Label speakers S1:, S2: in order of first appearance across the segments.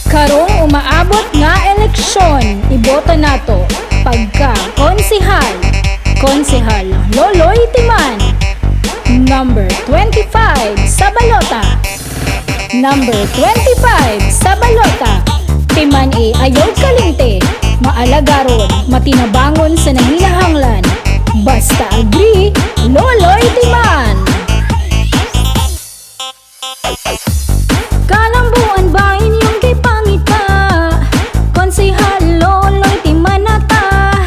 S1: Karong umaabot nga eleksyon, iboto nato pagka konsehal. Konsehal Loloy Timan, number 25 sa balota. Number 25 sa balota. Timan ayaw kalinte, maalagaron, matinabangon sa nanginahanglan. Basta agree, Loloy Timan. Kalambuan ba inyong kay pangita? Konsehal Loloy Timan nata.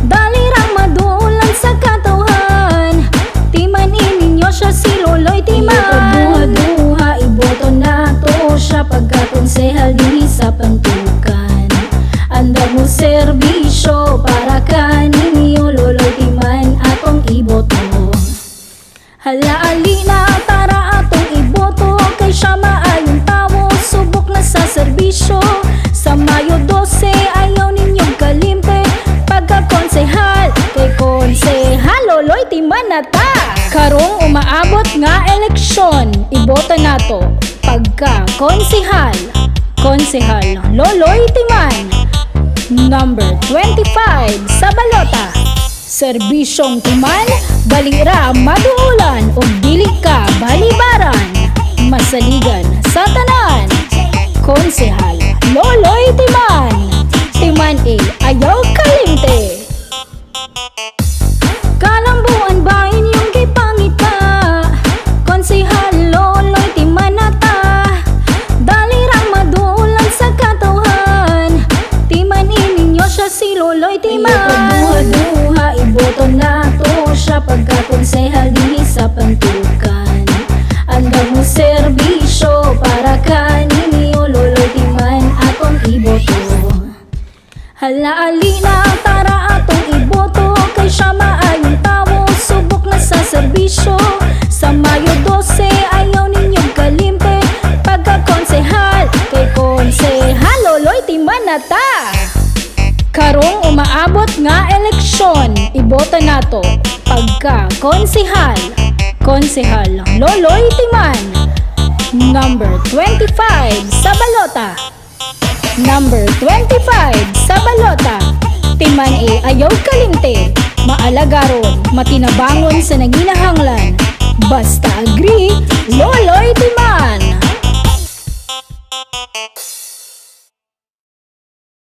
S1: Dali ra madulan sa katawhan. Timan ninyo siya si Loloy Timan. Duha-duha iboto nato siya pagka konsehal dinhi sa pantukan. Andam mo serbisyo para kaninyo Loloy Timan atong iboto. Hala alina tara atong iboto kay siya maayong tao, subok na sa serbisyo. Sa Mayo 12 ayaw ninyong kalimte pagka konsehal, kay konsehal Loloy Timan nata. Karong umaabot nga eleksyon, iboto nato pagka konsehal. Konsehal Loloy Timan, number 25 sa balota. Serbisyong Timan, balira maduulan ug dili ka balibaran. Masaligan sa tanan, konsehal Loloy Timan. Timan ayaw kalinte. Kalambuan ba inyong kay pangita? Konsehal Loloy Timan nata. Dali ra maduulan sa katawhan. Timan ninyo siya si Loloy Timan. Duha-duha iboto nato siya pagka konsehal dinhi sa pantukan. Andam mo serbisyo para kaninyo Loloy Timan atong iboto. Hala alina tara atong iboto kay siya maayong tao, subok na sa serbisyo. Sa Mayo 12 ayaw ninyong kalimte pagka konsehal, kay konsehal Loloy Timan nata. Karong umaabot nga eleksyon, iboto nato pagka konsehal. Konsehal Loloy Timan, number 25 sa balota. Number 25 sa balota. Timan ayaw kalinte, maalagaron, matinabangon sa nanginahanglan. Basta agree, Loloy Timan.